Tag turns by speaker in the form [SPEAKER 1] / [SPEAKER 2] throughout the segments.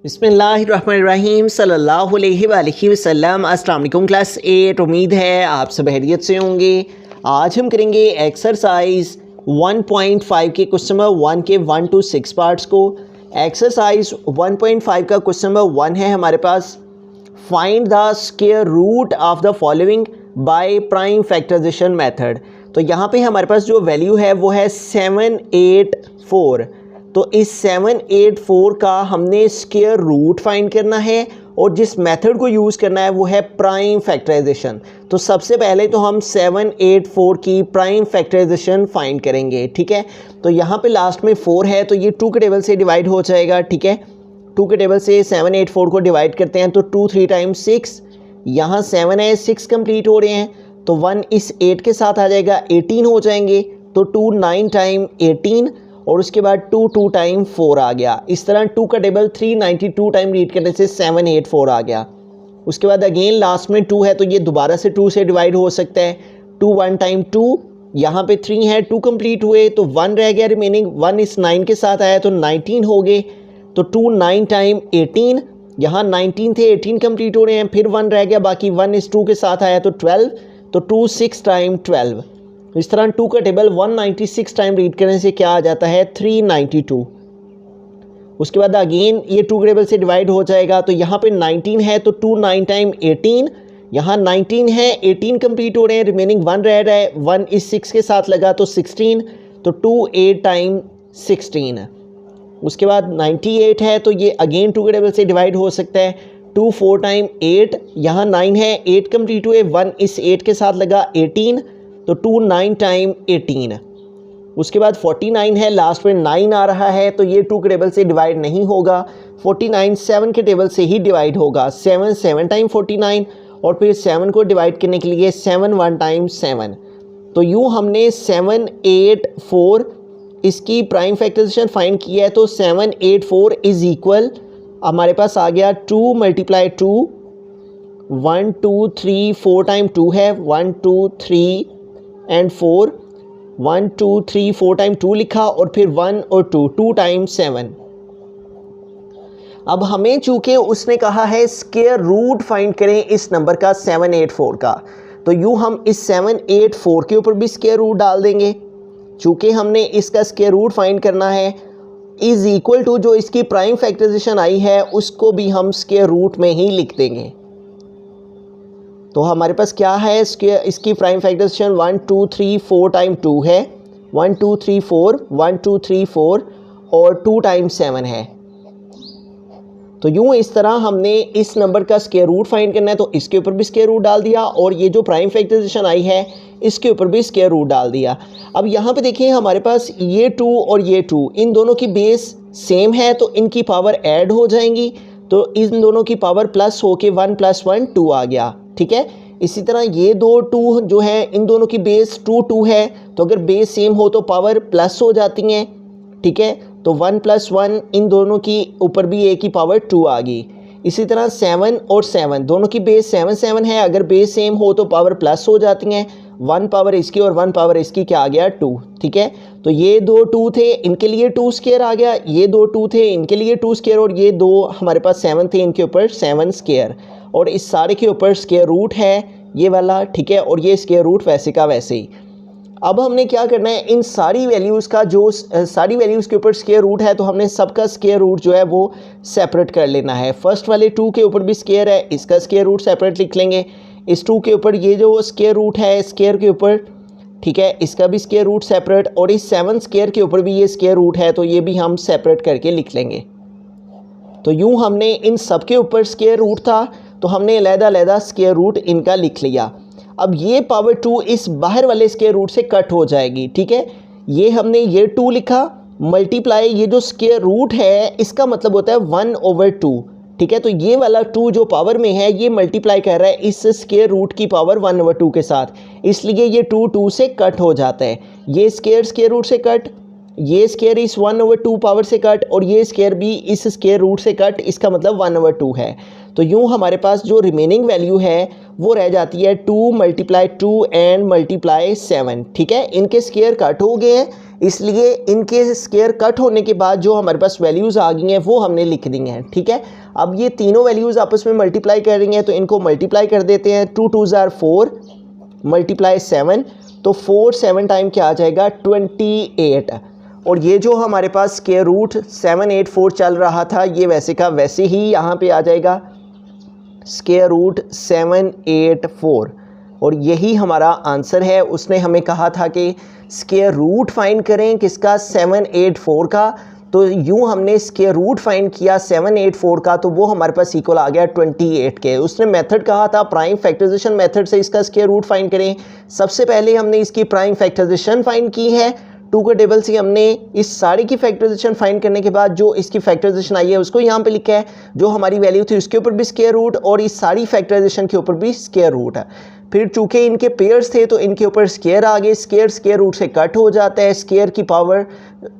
[SPEAKER 1] बिस्मिल्लाहिर्रहमानिर्रहीम सल्लल्लाहु अलैहि वसल्लम। अस्सलाम वालेकुम क्लास 8। उम्मीद है आप सब खैरियत से होंगे। आज हम करेंगे एक्सरसाइज 1.5 के क्वेश्चन नंबर 1 के 1 to 6 पार्ट्स को। एक्सरसाइज 1.5 का क्वेश्चन नंबर 1 है हमारे पास, find the square root of the following by prime factorisation method. तो यहाँ पे हमारे पास जो वैल्यू है वो है 784। तो इस 784 का हमने स्क्वायर रूट फाइंड करना है और जिस मेथड को यूज़ करना है वो है प्राइम फैक्टराइजेशन। तो सबसे पहले तो हम 784 की प्राइम फैक्टराइजेशन फाइंड करेंगे, ठीक है। तो यहाँ पे लास्ट में 4 है तो ये 2 के टेबल से डिवाइड हो जाएगा, ठीक है। 2 के टेबल से 784 को डिवाइड करते हैं तो 2 3 टाइम्स 6, यहाँ 7 है, 6 कंप्लीट हो रहे हैं तो 1 इस 8 के साथ आ जाएगा, 18 हो जाएंगे। तो 2 9 टाइम 18 और उसके बाद 2 2 टाइम 4 आ गया। इस तरह 2 का टेबल 392 टाइम रीड करने से 784 आ गया। उसके बाद अगेन लास्ट में 2 है तो ये दोबारा से 2 से डिवाइड हो सकता है। 2 1 टाइम 2, यहाँ पे 3 है, 2 कंप्लीट हुए तो 1 रह गया रिमेनिंग, 1 इस 9 के साथ आया तो 19 हो गए। तो 2 9 टाइम 18, यहाँ 19 थे, 18 कंप्लीट हो रहे हैं, फिर 1 रह गया, बाकी 1 इस 2 के साथ आया तो 12। तो 2 6 टाइम 12। इस तरह 2 का टेबल 196 टाइम रीड करने से क्या आ जाता है, 392। उसके बाद अगेन ये 2 के टेबल से डिवाइड हो जाएगा तो यहाँ पे 19 है तो 2 9 टाइम 18, यहाँ 19 है, 18 कंप्लीट हो रहे हैं, रिमेनिंग 1 रह रहा है, 1 इस 6 के साथ लगा तो 16। तो 2 8 टाइम 16। उसके बाद 98 है तो ये अगेन 2 के टेबल से डिवाइड हो सकता है। 2 4 टाइम 8, यहाँ 9 है, 8 कंप्लीट हुए, 1 इस 8 के साथ लगा 18। तो 2 9 टाइम 18। उसके बाद 49 है, लास्ट में 9 आ रहा है तो ये 2 के टेबल से डिवाइड नहीं होगा। 49 7 के टेबल से ही डिवाइड होगा। 7 7 टाइम 49 और फिर 7 को डिवाइड करने के लिए 7 1 टाइम 7। तो यूँ हमने 784 इसकी प्राइम फैक्टराइजेशन फाइंड किया है। तो 784 इज इक्वल हमारे पास आ गया 2 × 2, 1 2 3 4 टाइम 2 है, 1 2 3 एंड 4, 1 2 3 4 टाइम 2 लिखा और फिर 1 और 2, 2 टाइम 7। अब हमें चूंकि उसने कहा है स्क्वायर रूट फाइंड करें इस नंबर का 784 का, तो यूँ हम इस 784 के ऊपर भी स्क्वायर रूट डाल देंगे। चूंकि हमने इसका स्क्वायर रूट फाइंड करना है, इज इक्वल टू जो इसकी प्राइम फैक्टराइजेशन आई है उसको भी हम स्क्वायर रूट में ही लिख देंगे। तो हमारे पास क्या है, इसकी प्राइम फैक्टराइजेशन 1 2 3 4 टाइम 2 है, 1 2 3 4, 1 2 3 4 और 2 टाइम 7 है। तो यूँ इस तरह हमने इस नंबर का स्क्वायर रूट फाइंड करना है तो इसके ऊपर भी स्क्वायर रूट डाल दिया और ये जो प्राइम फैक्टराइजेशन आई है इसके ऊपर भी स्क्वायर रूट डाल दिया। अब यहाँ पे देखिए हमारे पास ये 2 और ये 2, इन दोनों की बेस सेम है तो इनकी पावर ऐड हो जाएंगी। तो इन दोनों की पावर प्लस होके 1 + 1 2 आ गया, ठीक है। इसी तरह ये 2 2 जो है इन दोनों की बेस 2 2 है तो अगर बेस सेम हो तो पावर प्लस हो जाती हैं, ठीक है। तो 1 + 1 इन दोनों की ऊपर भी a की पावर 2 आ गई। इसी तरह 7 और 7 दोनों की बेस 7 7 है, अगर बेस सेम हो तो पावर प्लस हो जाती हैं। 1 पावर इसकी और 1 पावर इसकी क्या आ गया, 2, ठीक है। तो ये 2 2 थे, इनके लिए 2 स्क्वायर आ गया, ये 2 2 थे, इनके लिए 2 स्क्वायर और ये 2 हमारे पास 7 थे, इनके ऊपर 7 स्क्वायर और इस सारे के ऊपर स्क्वायर रूट है ये वाला, ठीक है। और ये स्क्वायर रूट वैसे का वैसे ही। अब हमने क्या करना है, इन सारी वैल्यूज़ का जो सारी वैल्यूज़ के ऊपर स्क्वायर रूट है तो हमने सबका स्क्वायर रूट जो है वो सेपरेट कर लेना है। फर्स्ट वाले 2 के ऊपर भी स्क्वायर है, इसका स्क्वायर रूट सेपरेट लिख लेंगे। इस 2 के ऊपर ये जो स्क्वायर रूट है स्क्वायर के ऊपर, ठीक है, इसका भी स्क्वायर रूट सेपरेट और इस 7 स्क्वायर के ऊपर भी ये स्क्वायर रूट है तो ये भी हम सेपरेट करके लिख लेंगे। तो यूँ हमने इन सब के ऊपर स्क्वायर रूट था तो हमने अलग-अलग स्क्वायर रूट इनका लिख लिया। अब ये पावर 2 इस बाहर वाले स्क्वायर रूट से कट हो जाएगी, ठीक है। ये हमने ये 2 लिखा मल्टीप्लाई ये जो स्क्वायर रूट है इसका मतलब होता है 1/2, ठीक है। तो ये वाला 2 जो पावर में है ये मल्टीप्लाई कर रहा है इस स्क्वायर रूट की पावर 1/2 के साथ, इसलिए ये 2 2 से कट हो जाता है। ये स्क्वायर रूट से कट, ये स्क्वायर इस 1/2 पावर से कट और ये स्क्वायर भी इस स्क्वायर रूट से कट, इसका मतलब 1/2 है। तो यूँ हमारे पास जो रिमेनिंग वैल्यू है वो रह जाती है 2 × 2 एंड × 7, ठीक है। इनके स्क्वायर कट हो गए हैं, इसलिए इनके स्क्वायर कट होने के बाद जो हमारे पास वैल्यूज़ आ गई हैं वो हमने लिख दी हैं, ठीक है। अब ये तीनों वैल्यूज़ आपस में मल्टीप्लाई कर रही हैं, तो इनको मल्टीप्लाई कर देते हैं। 2 2 ज़ार 4 मल्टीप्लाई 7, तो 4 7 टाइम क्या आ जाएगा 28। और ये जो हमारे पास स्क्वायर रूट 784 चल रहा था ये वैसे का वैसे ही यहाँ पे आ जाएगा स्क्वायर रूट 784, और यही हमारा आंसर है। उसने हमें कहा था कि स्क्वायर रूट फाइंड करें किसका 784 का, तो यूँ हमने स्क्वायर रूट फाइंड किया 784 का, तो वो हमारे पास इक्वल आ गया 28 के। उसने मेथड कहा था प्राइम फैक्टराइजेशन मेथड से इसका स्क्वायर रूट फाइंड करें। सबसे पहले हमने इसकी प्राइम फैक्टराइजेशन फाइंड की है, 2 के टेबल से हमने इस सारी की फैक्टराइजेशन फाइंड करने के बाद जो इसकी फैक्टराइजेशन आई है उसको यहाँ पे लिखा है, जो हमारी वैल्यू थी उसके ऊपर भी स्क्वायर रूट और इस सारी फैक्टराइजेशन के ऊपर भी स्क्वायर रूट है। फिर चूंकि इनके पेयर्स थे तो इनके ऊपर स्क्वायर आ गए, स्क्वायर रूट से कट हो जाता है, स्क्वायर की पावर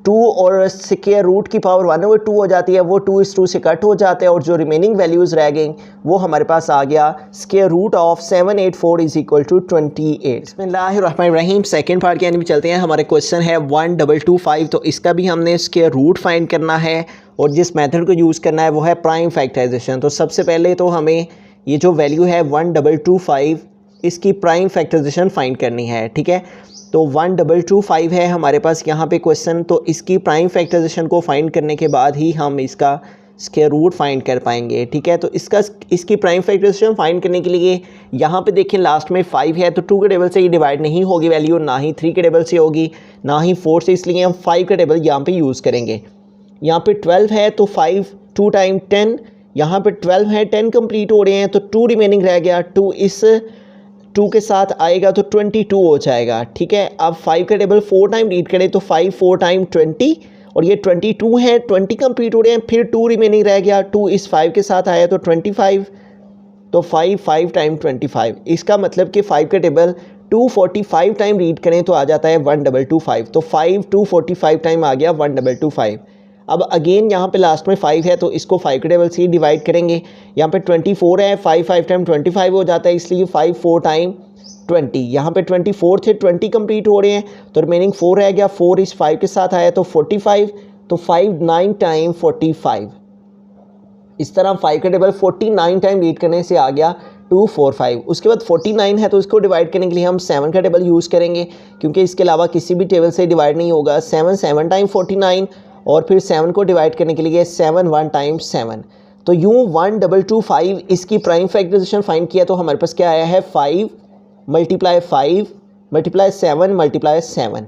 [SPEAKER 1] 2 और स्क्वायर रूट की पावर 1/2 हो जाती है, वो 2:2 से कट हो जाता है और जो रिमेनिंग वैल्यूज़ रह गई वो हमारे पास आ गया square root of 784 is equal to 28। बिस्मिल्लाहिर्रहमानिर्रहीम। सेकेंड पार्ट के यानी चलते हैं। हमारे क्वेश्चन है 1225, तो इसका भी हमने स्क्वायर रूट फाइंड करना है और जिस मेथड को यूज़ करना है वो है प्राइम फैक्टराइजेशन। तो सबसे पहले तो हमें ये जो वैल्यू है 1225 इसकी प्राइम फैक्टराइजेशन फाइंड करनी है, ठीक है। तो 1225 है हमारे पास यहाँ पे क्वेश्चन, तो इसकी प्राइम फैक्टराइजेशन को फाइंड करने के बाद ही हम इसका स्क्वायर रूट फाइंड कर पाएंगे, ठीक है। तो इसकी प्राइम फैक्टराइजेशन फाइंड करने के लिए यहाँ पे देखें लास्ट में 5 है, तो 2 के टेबल से ये डिवाइड नहीं होगी वैल्यू, ना ही 3 के टेबल से होगी, ना ही 4 से, इसलिए हम 5 का टेबल यहाँ पे यूज़ करेंगे। यहाँ पे 12 है तो 5 2 टाइम 10, यहाँ पे 12 है 10 कंप्लीट हो रहे हैं, तो 2 रिमेनिंग रह गया, 2 इस 2 के साथ आएगा तो 22 हो जाएगा, ठीक है। अब 5 का टेबल 4 टाइम रीड करें तो 5 4 टाइम 20, और ये 22 है, 20 कंप्लीट हो रहे हैं, फिर 2 रिमेनिंग रह गया, 2 इस 5 के साथ आया तो 25, तो 5 5 टाइम 25। इसका मतलब कि 5 का टेबल 245 टाइम रीड करें तो आ जाता है 1225, तो 5 245 टाइम आ गया 1225। अब अगेन यहाँ पे लास्ट में 5 है तो इसको 5 के टेबल से डिवाइड करेंगे। यहाँ पे 24 है, 5 5 टाइम 25 हो जाता है, इसलिए 5 4 टाइम 20। यहाँ पे 24 थे, 20 कंप्लीट हो रहे हैं, तो रिमेनिंग 4 रह गया, 4 इस 5 के साथ आया तो 45, तो 5 9 टाइम 45। इस तरह 5 का टेबल 49 टाइम रीड करने से आ गया 245। उसके बाद 49 है तो इसको डिवाइड करने के लिए हम 7 का टेबल यूज़ करेंगे, क्योंकि इसके अलावा किसी भी टेबल से डिवाइड नहीं होगा। 7 7 टाइम 49, और फिर 7 को डिवाइड करने के लिए 7 1 टाइम 7। तो यूँ 1225 इसकी प्राइम फैक्टराइजेशन फाइंड किया तो हमारे पास क्या आया है 5 मल्टीप्लाई 5 मल्टीप्लाई 7 मल्टीप्लाई 7,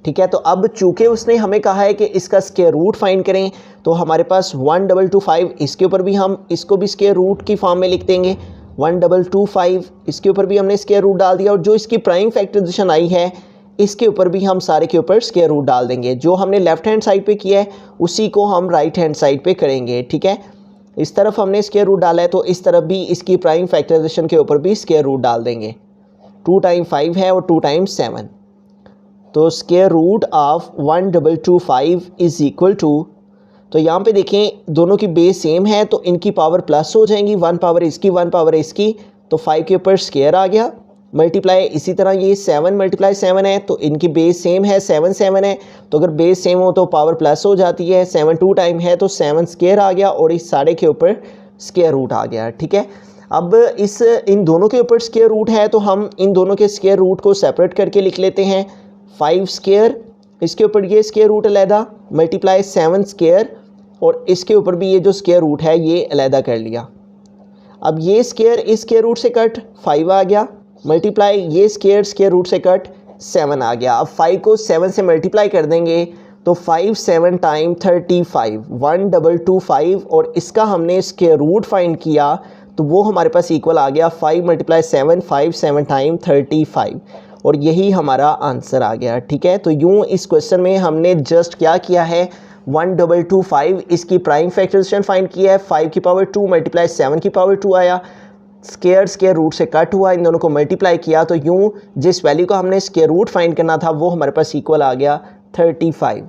[SPEAKER 1] ठीक है। तो अब चूँकि उसने हमें कहा है कि इसका स्क्वायर रूट फाइंड करें, तो हमारे पास 1225 इसके ऊपर भी हम इसको भी स्क्वायर रूट की फॉर्म में लिख देंगे। 1225 इसके ऊपर भी हमने स्क्वायर रूट डाल दिया, और जो इसकी प्राइम फैक्टराइजेशन आई है इसके ऊपर भी हम सारे के ऊपर स्क्वायर रूट डाल देंगे। जो हमने लेफ्ट हैंड साइड पे किया है उसी को हम राइट हैंड साइड पे करेंगे, ठीक है। इस तरफ हमने स्क्वायर रूट डाला है तो इस तरफ भी इसकी प्राइम फैक्टराइजेशन के ऊपर भी स्क्वायर रूट डाल देंगे। 2 टाइम 5 है और 2 टाइम 7, तो square root of 1225 is equal to, तो यहाँ पे देखें दोनों की बेस सेम है तो इनकी पावर प्लस हो जाएंगी, 1 पावर इसकी 1 पावर इसकी, तो 5 के ऊपर स्क्वायर आ गया, मल्टीप्लाई इसी तरह ये 7 मल्टीप्लाई 7 है तो इनकी बेस सेम है, 7 7 है, तो अगर बेस सेम हो तो पावर प्लस हो जाती है। 7 2 टाइम है तो 7 स्क्वायर आ गया और इस सारे के ऊपर स्क्वायर रूट आ गया, ठीक है। अब इन दोनों के ऊपर स्क्वायर रूट है तो हम इन दोनों के स्क्वायर रूट को सेपरेट करके लिख लेते हैं। 5 स्क्वायर, इसके ऊपर ये स्क्वायर रूट अलहदा, मल्टीप्लाई 7 स्क्वायर, और इसके ऊपर भी ये जो स्क्वायर रूट है ये अलहदा कर लिया। अब ये स्क्वायर इस स्क्वायर रूट से कट 5 आ गया, मल्टीप्लाई ये स्क्वायर रूट से कट 7 आ गया। अब 5 को 7 से मल्टीप्लाई कर देंगे तो 5 7 टाइम 35 1225, और इसका हमने स्क्वायर रूट फाइंड किया तो वो हमारे पास इक्वल आ गया 5 मल्टीप्लाई 7 5 7 टाइम 35, और यही हमारा आंसर आ गया, ठीक है। तो यूँ इस क्वेश्चन में हमने जस्ट क्या किया है 1225 इसकी प्राइम फैक्टराइजेशन फाइंड किया है, 5 की पावर 2 मल्टीप्लाई 7 की पावर 2 आया, स्क्वायर रूट से कट हुआ, इन दोनों को मल्टीप्लाई किया तो यूँ जिस वैल्यू का हमने स्क्वायर रूट फाइंड करना था वो हमारे पास इक्वल आ गया 35।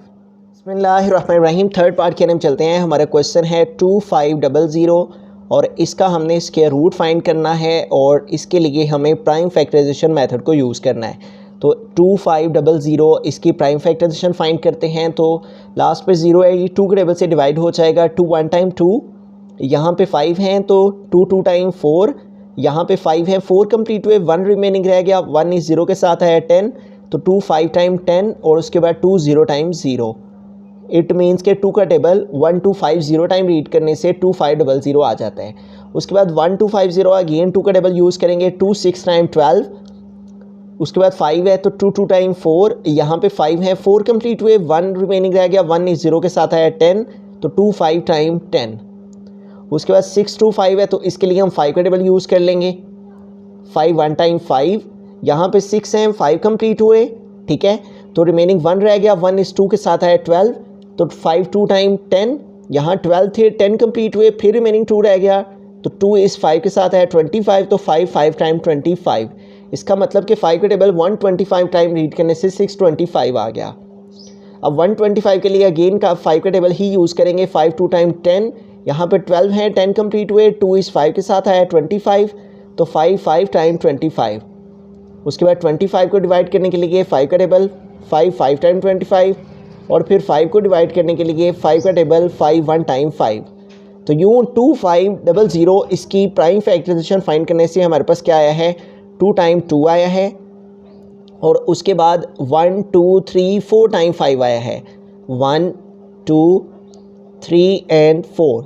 [SPEAKER 1] बिस्मिल्लाहिर्रहमानिर्रहीम। थर्ड पार्ट के अंदर चलते हैं। हमारा क्वेश्चन है 2500 और इसका हमने स्क्वायर रूट फाइंड करना है और इसके लिए हमें प्राइम फैक्टराइजेशन मेथड को यूज़ करना है। तो 2500 इसकी प्राइम फैक्टराइजेशन फाइंड करते हैं। तो लास्ट पे 0 है, ये 2 के टेबल से डिवाइड हो जाएगा। 2 1 टाइम 2, यहाँ पे 5 हैं तो 2 2 टाइम 4, यहाँ पे 5 है, 4 कंप्लीट हुए, 1 रिमेनिंग रह गया, 1 इस 0 के साथ है 10, तो 2 5 टाइम 10 और उसके बाद 2 0 टाइम 0। इट मीन्स के 2 का टेबल 1250 टाइम रीड करने से 2500 आ जाता है। उसके बाद 1250 अगेन 2 का टेबल यूज़ करेंगे, 2 6 टाइम 12, उसके बाद 5 है तो 2 2 टाइम 4, यहाँ पे 5 है, 4 कंप्लीट हुए, 1 रिमेनिंग रह गया, 1 इस 0 के साथ आया 10, तो 2 5 टाइम 10। उसके बाद 6 2 5 है तो इसके लिए हम 5 का टेबल यूज़ कर लेंगे, 5 1 टाइम 5, यहाँ पे 6 हैं, 5 कंप्लीट हुए, ठीक है, तो रिमेनिंग 1 रह गया, 1 इस 2 के साथ आया 12, तो 5 2 टाइम 10, यहाँ 12 थे, 10 कंप्लीट हुए, फिर रिमेनिंग 2 रह गया, तो 2 इस 5 के साथ आया 25, तो 5 5 टाइम 25। इसका मतलब कि 5 का टेबल 125 टाइम रीड करने से 625 आ गया। अब 125 के लिए अगेन का 5 का टेबल ही यूज़ करेंगे, 5 2 टाइम 10, यहाँ पे 12 हैं, 10 कंप्लीट हुए, 2 इस 5 के साथ आया 25, तो 5 5 टाइम 25। उसके बाद 25 को डिवाइड करने के लिए 5 का टेबल 5 5 टाइम 25, और फिर 5 को डिवाइड करने के लिए 5 का टेबल 5 1 टाइम 5। तो यूँ 2500 इसकी प्राइम फैक्टराइजेशन फाइंड करने से हमारे पास क्या आया है, 2 टाइम 2 आया है, और उसके बाद 1 2 3 4 टाइम 5 आया है, 1 2 3 एंड 4।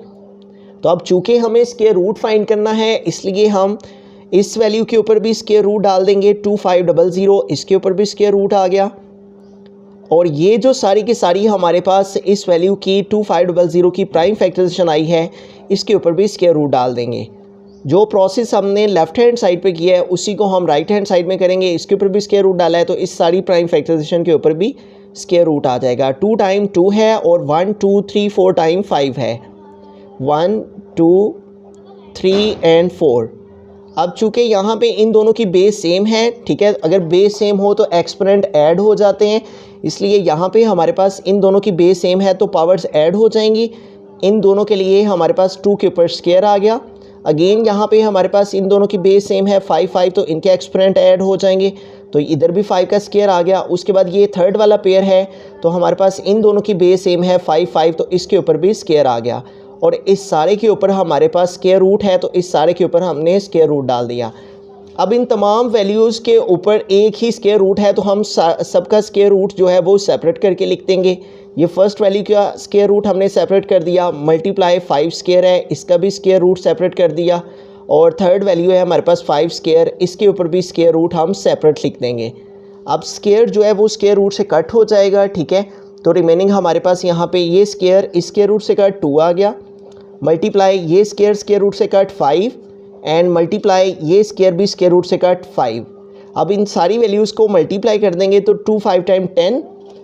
[SPEAKER 1] तो अब चूँकि हमें स्क्वायर रूट फाइंड करना है, इसलिए हम इस वैल्यू के ऊपर भी स्क्वायर रूट डाल देंगे, 2500, इसके ऊपर भी स्क्वायर रूट आ गया, और ये जो सारी की सारी हमारे पास इस वैल्यू की 2500 की प्राइम फैक्टराइजेशन आई है, इसके ऊपर भी स्क्वायर रूट डाल देंगे। जो प्रोसेस हमने लेफ्ट हैंड साइड पे किया है उसी को हम राइट हैंड साइड में करेंगे, इसके ऊपर भी स्क्वायर रूट डाला है तो इस सारी प्राइम फैक्टराइजेशन के ऊपर भी स्क्वायर रूट आ जाएगा। 2 टाइम 2 है और 1 2 3 4 टाइम 5 है, 1 2 3 एंड 4। अब चूँकि यहाँ पे इन दोनों की बेस सेम है, ठीक है, अगर बेस सेम हो तो एक्सपोनेंट ऐड हो जाते हैं, इसलिए यहाँ पे हमारे पास इन दोनों की बेस सेम है तो पावर्स ऐड हो जाएंगी। इन दोनों के लिए हमारे पास 2 के ऊपर स्क्वायर आ गया। अगेन यहाँ पे हमारे पास इन दोनों की बेस सेम है 5 5, तो इनके एक्सपोनेंट ऐड हो जाएंगे, तो इधर भी 5 का स्क्वायर आ गया। उसके बाद ये थर्ड वाला पेयर है तो हमारे पास इन दोनों की बेस सेम है 5 5, तो इसके ऊपर भी स्क्वायर आ गया, और इस सारे के ऊपर हमारे पास स्क्वायर रूट है तो इस सारे के ऊपर हमने स्क्वायर रूट डाल दिया। अब इन तमाम वैल्यूज़ के ऊपर एक ही स्क्वायर रूट है तो हम सबका स्क्वायर रूट जो है वो सेपरेट करके लिख देंगे। ये फर्स्ट वैल्यू का स्क्वायर रूट हमने सेपरेट कर दिया, मल्टीप्लाई 5 स्क्वायर है, इसका भी स्क्वायर रूट सेपरेट कर दिया, और थर्ड वैल्यू है हमारे पास 5 स्क्वायर, इसके ऊपर भी स्क्वायर रूट हम सेपरेट लिख देंगे। अब स्क्वायर जो है वो स्क्वायर रूट से कट हो जाएगा, ठीक है, तो रिमेनिंग हमारे पास यहाँ पे ये स्क्वायर इस स्क्वायर रूट से कट 2 आ गया, मल्टीप्लाई ये स्क्वायर रूट से कट 5, एंड मल्टीप्लाई ये स्क्वायर भी स्क्वायर रूट से कट 5। अब इन सारी वैल्यूज़ को मल्टीप्लाई कर देंगे तो 2 5 टाइम 10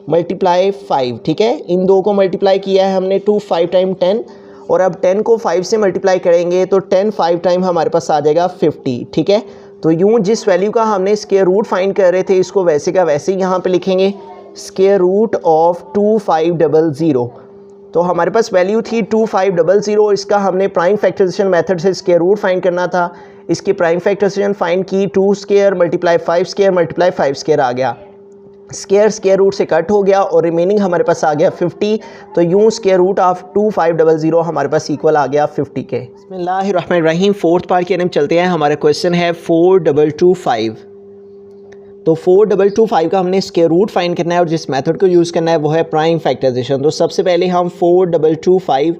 [SPEAKER 1] मल्टीप्लाई 5, ठीक है, इन दो को मल्टीप्लाई किया है हमने 2 5 टाइम 10, और अब 10 को 5 से मल्टीप्लाई करेंगे तो 10 5 टाइम हमारे पास आ जाएगा 50, ठीक है। तो यूँ जिस वैल्यू का हमने स्क्वायर रूट फाइंड कर रहे थे इसको वैसे का वैसे ही यहाँ पे लिखेंगे, स्क्वायर रूट ऑफ 2500। तो हमारे पास वैल्यू थी 2500, इसका हमने प्राइम फैक्टराइजेशन मेथड से स्क्वायर रूट फाइंड करना था। इसकी प्राइम फैक्टराइजेशन फाइंड की, 2 square multiply 5 square multiply 5 square आ गया, स्क्वायर रूट से कट हो गया और रिमेनिंग हमारे पास आ गया 50। तो यूँ स्क्वायर रूट ऑफ 2500 हमारे पास इक्वल आ गया 50 के। बिस्मिल्लाहिर्रहमानिर्रहीम, फोर्थ पार्ट की तरफ चलते हैं। हमारा क्वेश्चन है 4225। तो 4225 का हमने स्क्वायर रूट फाइंड करना है और जिस मेथड को यूज़ करना है वो है प्राइम फैक्टराइजेशन। तो सबसे पहले हम 4225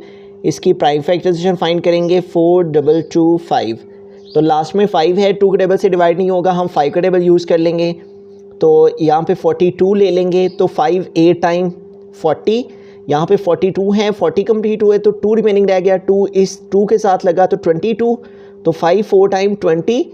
[SPEAKER 1] इसकी प्राइम फैक्टराइजेशन फाइंड करेंगे। 4225 तो लास्ट में 5 है, 2 के टेबल से डिवाइड नहीं होगा, हम 5 का टेबल यूज़ कर लेंगे। तो यहाँ पे 42 ले लेंगे, तो 5 8 टाइम 40, यहाँ पे 42 हैं, 40 कंप्लीट हुए तो 2 रिमेनिंग रह गया, 2 इस 2 के साथ लगा तो 22, तो 5 4 टाइम 20,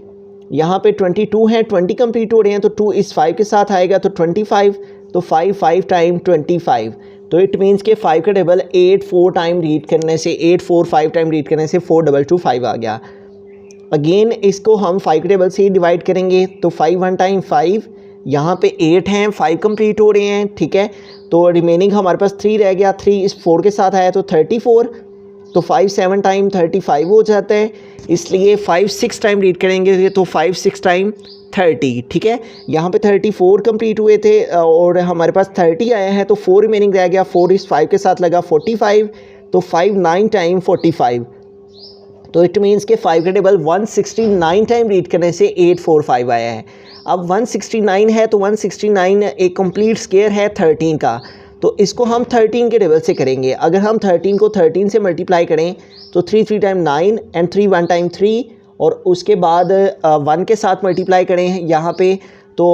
[SPEAKER 1] यहाँ पे 22 हैं, 20 कंप्लीट हो रहे हैं तो 2 इस 5 के साथ आएगा तो 25, तो 5 5 टाइम 25। तो इट मीन्स के 5 का टेबल 8 4 टाइम रीड करने से 8 4 5 टाइम रीड करने से 4225 आ गया। अगेन इसको हम 5 के टेबल से ही डिवाइड करेंगे, तो 5 1 टाइम 5, यहाँ पे 8 हैं, 5 कंप्लीट हो रहे हैं, ठीक है, तो रिमेनिंग हमारे पास 3 रह गया, 3 इस 4 के साथ आया तो 34, तो 5 7 टाइम 35 हो जाता है, इसलिए 5 6 टाइम रीड करेंगे तो 5 6 टाइम 30, ठीक है। यहाँ पे 34 कंप्लीट हुए थे और हमारे पास 30 आया है, तो 4 रिमेनिंग रह गया। 4 इस 5 के साथ लगा 45, तो 5 9 टाइम 45, तो इट मीन्स के 5 का टेबल 169 टाइम रीड करने से 845 आया है। अब 169 है तो 169 एक कंप्लीट स्क्वायर है 13 का, तो इसको हम 13 के टेबल से करेंगे। अगर हम 13 को 13 से मल्टीप्लाई करें तो 3 3 टाइम 9 एंड 3 1 टाइम 3, और उसके बाद 1 के साथ मल्टीप्लाई करें यहाँ पे तो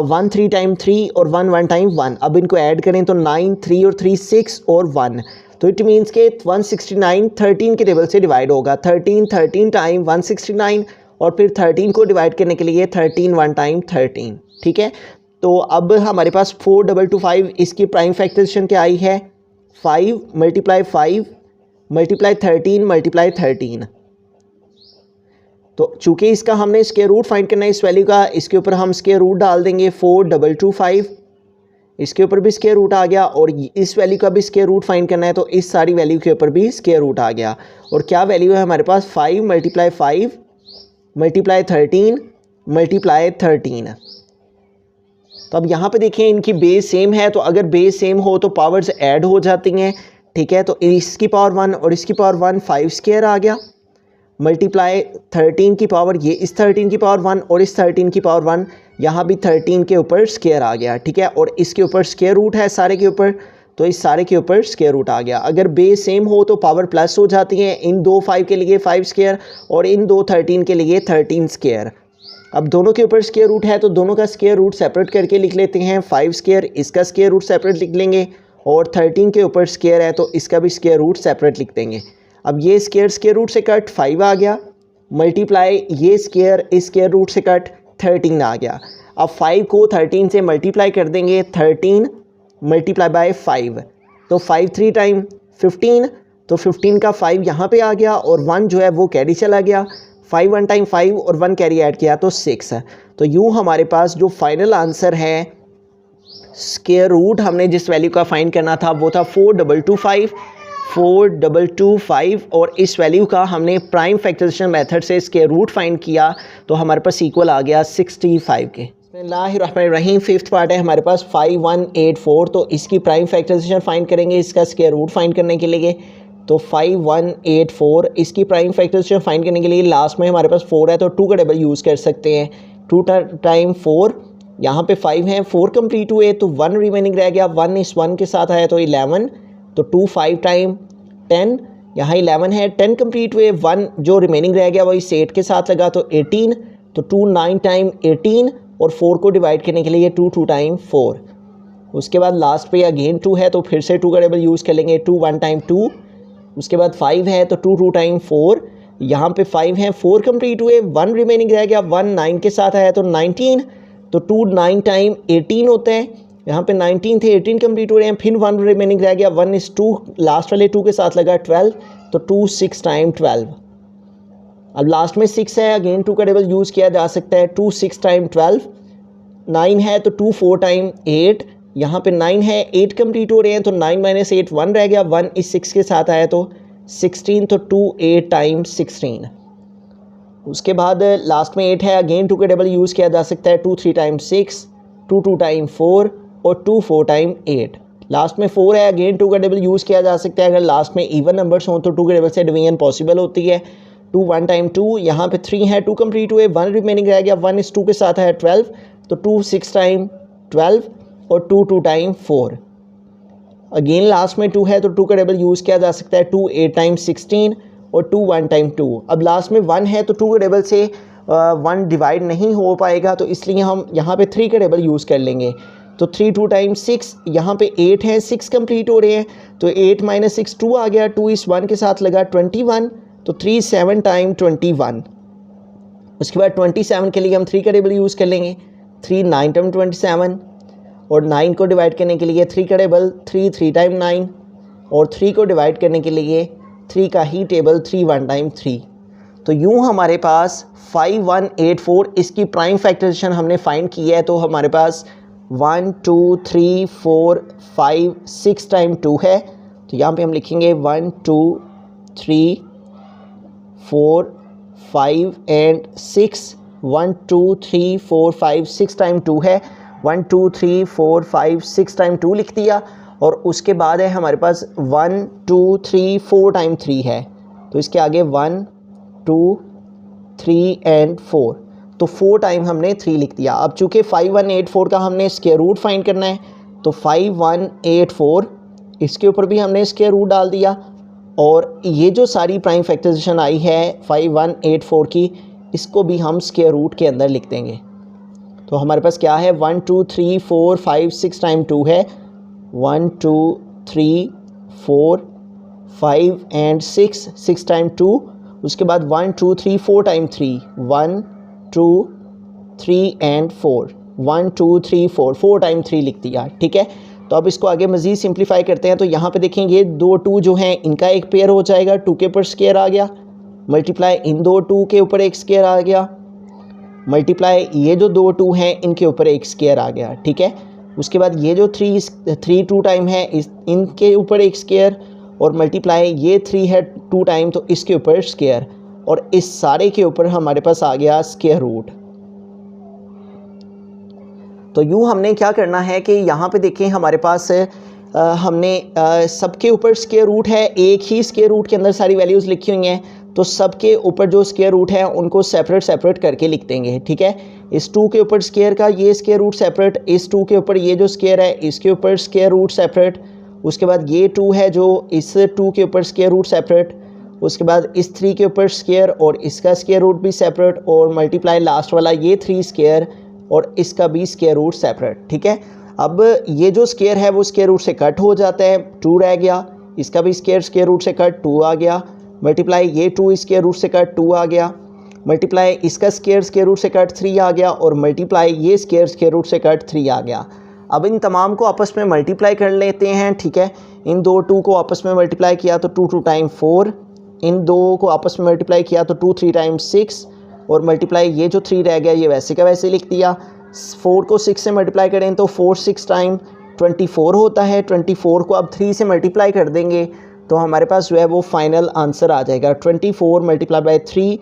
[SPEAKER 1] 1 3 टाइम 3 और 1 1 टाइम 1। अब इनको ऐड करें तो 9 3 और 3 6 और 1, तो इट मीन्स के 169 13 के टेबल से डिवाइड होगा। 13 टाइम 169 और फिर 13 को डिवाइड करने के लिए 13 1 टाइम 13, ठीक है। तो अब हमारे पास 4225 इसकी प्राइम फैक्टराइजेशन क्या आई है, 5 मल्टीप्लाई 5 मल्टीप्लाई 13 मल्टीप्लाई 13। तो चूँकि इसका हमने स्क्वायर रूट फाइंड करना है इस वैल्यू का, इसके ऊपर हम स्क्वायर रूट डाल देंगे। 4225 इसके ऊपर भी स्क्वायर रूट आ गया, और इस वैल्यू का भी स्क्वायर रूट फाइंड करना है तो इस सारी वैल्यू के ऊपर भी स्क्वायर रूट आ गया। और क्या वैल्यू है हमारे पास, 5 मल्टीप्लाई 5 मल्टीप्लाई 13 मल्टीप्लाई 13। तो अब यहाँ पे देखिए इनकी बेस सेम है, तो अगर बेस सेम हो तो पावर्स ऐड हो जाती हैं, ठीक है। तो इसकी पावर 1 और इसकी पावर 1, 5 स्क्वायर आ गया, मल्टीप्लाई 13 की पावर, ये इस 13 की पावर 1 और इस 13 की पावर 1, यहाँ भी 13 के ऊपर स्क्वायर आ गया, ठीक है। और इसके ऊपर स्क्वायर रूट है सारे के ऊपर, तो इस सारे के ऊपर स्क्वायर रूट आ गया। अगर बेस सेम हो तो पावर प्लस हो जाती है, इन दो 5 के लिए 5 स्क्वायर और इन दो 13 के लिए 13 स्क्वायर। अब दोनों के ऊपर स्क्वायर रूट है तो दोनों का स्क्वायर रूट सेपरेट करके लिख लेते हैं। 5 स्क्वायर इसका स्क्वायर रूट सेपरेट लिख लेंगे, और 13 के ऊपर स्क्वायर है तो इसका भी स्क्वायर रूट सेपरेट लिख देंगे। अब ये स्क्वायर रूट से कट 5 आ गया, मल्टीप्लाई ये स्क्वायर इस स्क्वायर रूट से कट 13 आ गया। अब 5 को 13 से मल्टीप्लाई कर देंगे, 13 मल्टीप्लाई बाय 5, तो 5 3 टाइम 15, तो 15 का 5 यहाँ पे आ गया, और 1 जो है वो कैरी चला गया। 5 1 टाइम 5 और 1 कैरी ऐड किया तो 6 है। तो यूँ हमारे पास जो फाइनल आंसर है, स्क्वायर रूट हमने जिस वैल्यू का फाइंड करना था वो था 4225, और इस वैल्यू का हमने प्राइम फैक्टराइजेशन मेथड से स्क्वायर रूट फाइंड किया, तो हमारे पास इक्वल आ गया 65 के। बिस्मिल्लाहिर्रहमानिर्रहीम, फिफ्थ पार्ट है हमारे पास 5184, तो इसकी प्राइम फैक्टराइजेशन फाइंड करेंगे इसका स्क्वायर रूट फाइंड करने के लिए। तो 5184 इसकी प्राइम फैक्टराइजेशन फाइंड करने के लिए लास्ट में हमारे पास 4 है तो 2 का टेबल यूज़ कर सकते हैं। 2 टाइम 4, यहाँ पे 5 हैं, 4 कंप्लीट हुए तो 1 रिमेनिंग रह गया, 1 इस 1 के साथ आया तो 11, तो 2 5 टाइम 10, यहाँ 11 है, 10 कंप्लीट हुए, 1 जो रिमेनिंग रह गया वो इस 8 के साथ लगा तो 18, तो 2 9 टाइम 18, और 4 को डिवाइड करने के लिए 2 2 टाइम 4। उसके बाद लास्ट पे अगेन 2 है तो फिर से 2 का टेबल यूज़ कर लेंगे। 2 1 टाइम 2, उसके बाद 5 है तो 2 2 टाइम 4, यहाँ पे 5 हैं, 4 कंप्लीट हुए, 1 रिमेनिंग रह गया, 1 9 के साथ आया तो 19, तो 2 9 टाइम 18 होते हैं, यहाँ पे 19 थे, 18 कंप्लीट हो रहे हैं, फिर 1 रिमेनिंग रह गया, 1 इस 2 लास्ट वाले 2 के साथ लगा 12, तो 2 6 टाइम 12। अब लास्ट में 6 है, अगेन 2 का टेबल यूज़ किया जा सकता है। 2 6 टाइम 12, 9 है तो 2 4 टाइम 8, यहाँ पे 9 है, 8 कंप्लीट हो रहे हैं तो 9 माइनस 8 1 रह गया, 1 इस 6 के साथ आया तो 16, तो 2 8 टाइम 16। उसके बाद लास्ट में 8 है, अगेन 2 का टेबल यूज़ किया जा सकता है। 2 3 टाइम 6, 2 2 टाइम 4 और 2 4 टाइम 8। लास्ट में 4 है, अगेन 2 का टेबल यूज़ किया जा सकता है। अगर लास्ट में इवन नंबर्स हों तो 2 के टेबल से डिवीजन पॉसिबल होती है। 2 1 टाइम 2, यहाँ पे 3 है, 2 कंप्लीट हुए, 1 रिमेनिंग रह गया, 1 इस 2 के साथ है 12, तो 2 6 टाइम 12 और 2 2 टाइम 4। अगेन लास्ट में 2 है तो 2 का टेबल यूज़ किया जा सकता है। 2 8 टाइम 16 और 2 1 टाइम 2। अब लास्ट में 1 है तो 2 के टेबल से 1 डिवाइड नहीं हो पाएगा, तो इसलिए हम यहाँ पे 3 का टेबल यूज़ कर लेंगे। तो 3 2 टाइम 6, यहाँ पे 8 है, 6 कंप्लीट हो रहे हैं तो 8 माइनस 6 2 आ गया, 2 इस 1 के साथ लगा 21, तो 3 7 टाइम 21। उसके बाद 27 के लिए हम 3 का टेबल यूज़ कर लेंगे। 3 9 टाइम 27, और 9 को डिवाइड करने के लिए 3 का टेबल, 3 3 टाइम 9, और 3 को डिवाइड करने के लिए 3 का ही टेबल, 3 1 टाइम 3। तो यूँ हमारे पास 5184 इसकी प्राइम फैक्टराइजेशन हमने फाइंड की है। तो हमारे पास 1 2 3 4 5 6 टाइम 2 है, तो यहाँ पे हम लिखेंगे 1 2 3 4 5 एंड 6, 1 2 3 4 5 6 टाइम 2 है, 1 2 3 4 5 6 टाइम 2 लिख दिया। और उसके बाद है हमारे पास 1 2 3 4 टाइम 3 है, तो इसके आगे 1 2 3 एंड 4, तो 4 टाइम हमने 3 लिख दिया। अब चूँकि 5184 का हमने स्क्वायर रूट फाइंड करना है, तो 5184 इसके ऊपर भी हमने स्क्वायर रूट डाल दिया। और ये जो सारी प्राइम फैक्टराइजेशन आई है 5184 की, इसको भी हम स्क्वायर रूट के अंदर लिख देंगे। तो हमारे पास क्या है, 1 2 3 4 5 6 टाइम 2 है, 1 2 3 4 5 एंड 6 टाइम 2। उसके बाद 1 2 3 4 टाइम 3, 1 2 3 एंड 4, 1 2 3 4 टाइम 3 लिख दिया। ठीक है, तो अब इसको आगे मज़ीद सिंप्लीफाई करते हैं। तो यहाँ पे देखेंगे दो 2 जो हैं इनका एक पेयर हो जाएगा, 2 के ऊपर स्क्वायर आ गया, मल्टीप्लाई इन दो 2 के ऊपर एक स्क्वायर आ गया, मल्टीप्लाई ये जो दो 2 हैं इनके ऊपर एक स्क्वायर आ गया। ठीक है, उसके बाद ये जो 3 2 टाइम है इनके ऊपर एक स्क्वायर, और मल्टीप्लाई ये 3 है 2 टाइम, तो इसके ऊपर स्क्वायर, और इस सारे के ऊपर हमारे पास आ गया स्क्वायर रूट। तो यूँ हमने क्या करना है कि यहाँ पे देखें हमारे पास हमने सबके ऊपर स्क्वायर रूट है, एक ही स्क्वायर रूट के अंदर सारी वैल्यूज़ लिखी हुई हैं, तो सबके ऊपर जो स्क्वायर रूट है उनको सेपरेट करके लिख देंगे। ठीक है, इस 2 के ऊपर स्क्वायर का ये स्क्वायर रूट सेपरेट, इस 2 के ऊपर ये जो स्क्वायर है इसके ऊपर स्क्वायर रूट सेपरेट, उसके बाद ये 2 है जो इस 2 के ऊपर स्क्वायर रूट सेपरेट, उसके बाद इस 3 के ऊपर स्क्वायर और इसका स्क्वायर रूट भी सेपरेट, और मल्टीप्लाई लास्ट वाला ये 3 स्क्वायर और इसका भी स्क्वायर रूट सेपरेट। ठीक है, अब ये जो स्क्वायर है वो स्क्वायर रूट से कट हो जाता है, 2 रह गया, इसका भी स्क्वायर रूट से कट 2 आ गया, मल्टीप्लाई ये 2 स्क्वायर रूट से कट 2 आ गया, मल्टीप्लाई इसका स्क्वायर रूट से कट 3 आ गया, और मल्टीप्लाई ये स्क्वायर रूट से कट 3 आ गया। अब इन तमाम को आपस में मल्टीप्लाई कर लेते हैं। ठीक है, इन दो 2 को आपस में मल्टीप्लाई किया तो 2 2 टाइम 4, इन दो को आपस में मल्टीप्लाई किया तो 2 3 टाइम 6, और मल्टीप्लाई ये जो 3 रह गया ये वैसे का वैसे लिख दिया। 4 को 6 से मल्टीप्लाई करें तो 4 6 टाइम 24 होता है, 24 को अब 3 से मल्टीप्लाई कर देंगे तो हमारे पास जो है वो फाइनल आंसर आ जाएगा 24 मल्टीप्लाई बाई 3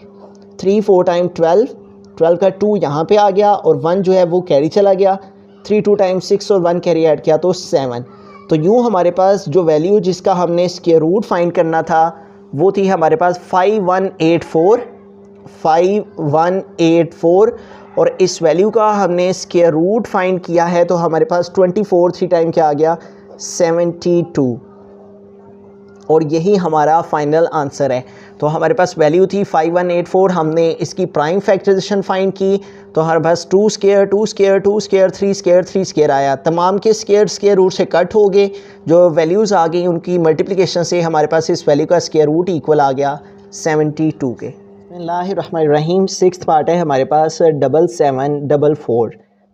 [SPEAKER 1] 4 टाइम 12 का 2 यहाँ पे आ गया, और 1 जो है वो कैरी चला गया, 3 2 टाइम 6 और 1 कैरी ऐड किया तो 7। तो यूँ हमारे पास जो वैल्यू जिसका हमने स्क्वायर रूट फाइंड करना था वो थी हमारे पास 5184, और इस वैल्यू का हमने स्क्वायर रूट फाइंड किया है तो हमारे पास 24 3 टाइम क्या आ गया 72, और यही हमारा फाइनल आंसर है। तो हमारे पास वैल्यू थी 5184, हमने इसकी प्राइम फैक्टराइजेशन फाइंड की तो हमारे पास 2 square 2 square 2 square 3 square 3 square आया, तमाम के स्क्वायर रूट से कट हो गए, जो वैल्यूज़ आ गई उनकी मल्टीप्लिकेशन से हमारे पास इस वैल्यू का स्क्वायर रूट इक्वल आ गया 72 के। बिस्मिल्लाहिर्रहमानिर्रहीम, 6th पार्ट है हमारे पास 7744।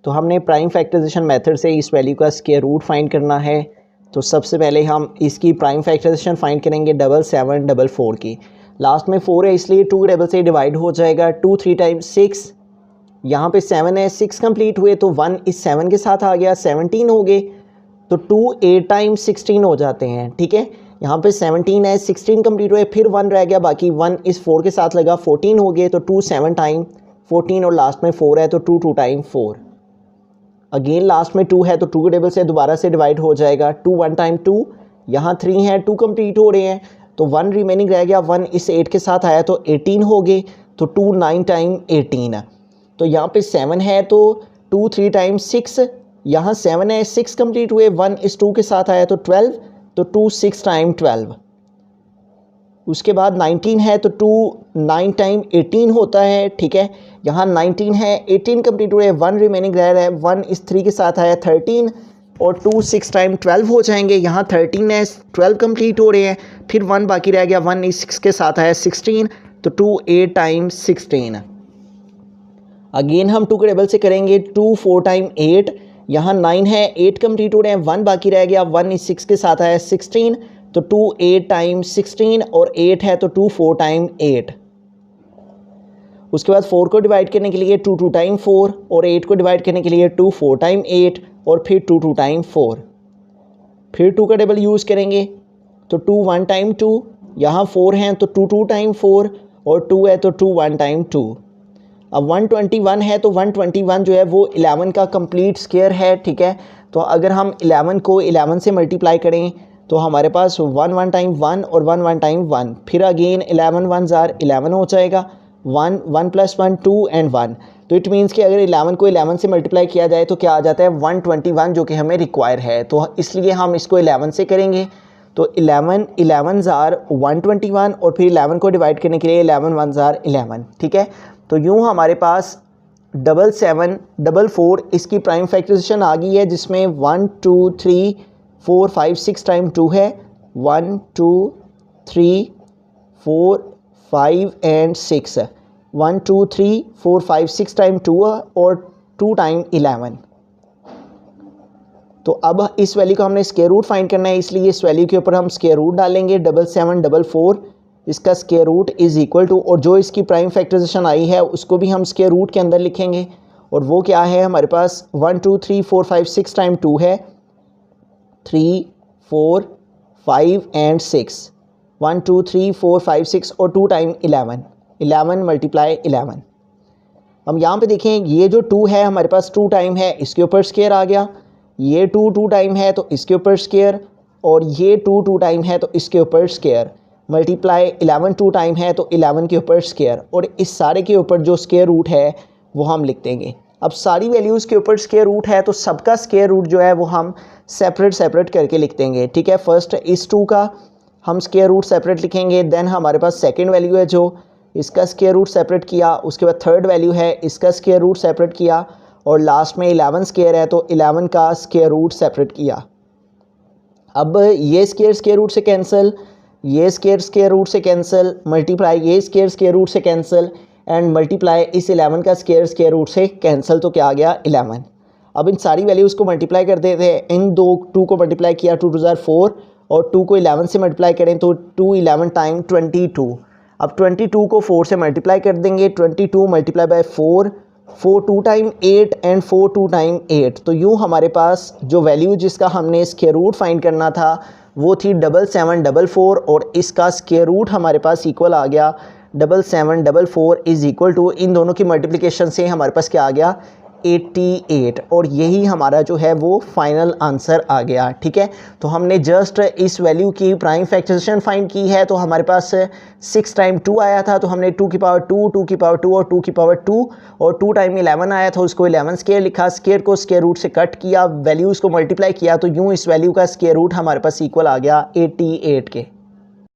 [SPEAKER 1] तो हमने प्राइम फैक्टराइजेशन मेथड से इस वैल्यू का स्क्वायर रूट फाइंड करना है। तो सबसे पहले हम इसकी प्राइम फैक्टराइजेशन फाइंड करेंगे 7744 की। लास्ट में 4 है इसलिए 2 डबल से डिवाइड हो जाएगा, 2 3 टाइम 6, यहाँ पे 7 है, 6 कंप्लीट हुए तो 1 इस 7 के साथ आ गया, 17 हो गए, तो 2 8 टाइम 16 हो जाते हैं। ठीक है, यहाँ पे 17 है, 16 कंप्लीट हुए, फिर 1 रह गया, बाकी 1 इस 4 के साथ लगा, 14 हो गए, तो 2 7 टाइम 14, और लास्ट में 4 है तो 2 2 टाइम 4। अगेन लास्ट में 2 है तो 2 के टेबल से दोबारा से डिवाइड हो जाएगा, 2 1 टाइम 2, यहाँ 3 है, 2 कंप्लीट हो रहे हैं तो 1 रिमेनिंग रह गया, 1 इस 8 के साथ आया तो 18 हो गए, तो 2 9 टाइम 18। तो यहाँ पे 7 है तो 2 3 टाइम 6, यहाँ 7 है, 6 कंप्लीट हुए, 1 इस 2 के साथ आया तो 12, तो 2 6 टाइम 12। उसके बाद 19 है तो 2 9 टाइम 18 होता है। ठीक है, यहाँ 19 है, 18 कंप्लीट हुए, 1 रिमेनिंग रह रहा है, 1 इस 3 के साथ आया 13, और 2 6 टाइम 12 हो जाएंगे। यहाँ 13 है, 12 कंप्लीट हो रहे हैं, फिर 1 बाकी रह गया, 1 इस 6 के साथ आया 16, तो 2 8 टाइम 16। अगेन हम 2 के टेबल से करेंगे, 2 4 टाइम 8, यहाँ 9 है, 8 कंप्लीट हो रहे हैं, 1 बाकी रह गया, 1 इस 6 के साथ आया 16, तो 2 8 टाइम 16, और 8 है तो 2 4 टाइम 8। उसके बाद 4 को डिवाइड करने के लिए 2 2 टाइम 4, और 8 को डिवाइड करने के लिए 2 4 टाइम 8, और फिर 2 2 टाइम 4। फिर 2 का टेबल यूज़ करेंगे तो 2 1 टाइम 2, यहाँ 4 हैं तो 2 2 टाइम 4, और 2 है तो 2 1 टाइम 2। अब 121 है तो 121 जो है वो 11 का कंप्लीट स्क्वायर है, ठीक है। तो अगर हम 11 को 11 से मल्टीप्लाई करें तो हमारे पास 1 टाइम 1 और 1 टाइम 1, फिर अगेन 11 1 जार 11 हो जाएगा, 1 1 + 1 2 एंड 1। तो इट मीन्स कि अगर 11 को 11 से मल्टीप्लाई किया जाए तो क्या आ जाता है 121, जो कि हमें रिक्वायर है। तो इसलिए हम इसको 11 से करेंगे। तो 11 जार 121 और फिर 11 को डिवाइड करने के लिए 11 1 जार 11, ठीक है। तो यूँ हमारे पास 7744 इसकी प्राइम फैक्टराइजेशन आ गई है, जिसमें 1 2 3 4 5 6 टाइम 2 है, 1 2 3 4 5 एंड 6, 1 2 3 4 5 6 टाइम 2 और 2 टाइम 11। तो अब इस वैल्यू का हमने स्क्वायर रूट फाइंड करना है, इसलिए इस वैल्यू के ऊपर हम स्क्वायर रूट डालेंगे। 7744 इसका square root is equal to, और जो इसकी प्राइम फैक्टराइजेशन आई है उसको भी हम स्क्वायर रूट के अंदर लिखेंगे, और वो क्या है हमारे पास 1 2 3 4 5 6 टाइम 2 है, 3 4 5 एंड 6, 1 2 3 4 5 6 और 2 टाइम 11, 11 मल्टीप्लाई 11। हम यहाँ पे देखें ये जो 2 है हमारे पास 2 टाइम है, इसके ऊपर स्क्वायर आ गया, ये 2 टाइम है तो इसके ऊपर स्क्वायर, और ये 2 टाइम है तो इसके ऊपर स्क्वायर, मल्टीप्लाई 11 2 टाइम है तो 11 के ऊपर स्क्वायर, और इस सारे के ऊपर जो स्क्वायर रूट है वो हम लिख देंगे। अब सारी वैल्यूज़ के ऊपर स्क्वायर रूट है तो सबका स्क्वायर रूट जो है वो हम सेपरेट करके लिख देंगे, ठीक है। फर्स्ट इस 2 का हम स्क्वायर रूट सेपरेट लिखेंगे, देन हमारे पास सेकेंड वैल्यू है जो इसका स्क्वायर रूट सेपरेट किया, उसके बाद थर्ड वैल्यू है इसका स्क्वायर रूट सेपरेट किया, और लास्ट में 11 स्क्वायर है तो 11 का स्क्वायर रूट सेपरेट किया। अब ये स्क्वायर रूट से कैंसिल, ये स्क्वायर रूट से कैंसिल, मल्टीप्लाई ये स्क्वायर रूट से कैंसिल, एंड मल्टीप्लाई इस 11 का स्क्वायर रूट से कैंसिल, तो क्या आ गया 11। अब इन सारी वैल्यूज़ को मल्टीप्लाई कर देते हैं, इन 2 को मल्टीप्लाई किया 2 2 जार 4, और 2 को 11 से मल्टीप्लाई करें तो 2 11 टाइम 22। अब 22 को 4 से मल्टीप्लाई कर देंगे, 22 multiply by 4, 4 2 time 8 and 4 2 time 8। तो यूँ हमारे पास जो वैल्यू जिसका हमने स्क्वायर रूट फाइंड करना था वो थी 7744, और इसका स्क्वायर रूट हमारे पास इक्वल आ गया 7744 इज़ इक्वल टू, इन दोनों की मल्टीप्लिकेशन से हमारे पास क्या आ गया 88, और यही हमारा जो है वो फाइनल आंसर आ गया, ठीक है। तो हमने जस्ट इस वैल्यू की प्राइम फैक्टराइजेशन फाइंड की है, तो हमारे पास 6 टाइम 2 आया था, तो हमने 2 की पावर 2 2 की पावर 2 और 2 की पावर 2, और 2 टाइम 11 आया था, उसको 11 स्क्वायर लिखा, स्क्वायर को स्क्वायर रूट से कट किया, वैल्यूज़ को मल्टीप्लाई किया, तो यूँ इस वैल्यू का स्क्वायर रूट हमारे पास इक्वल आ गया 88 के।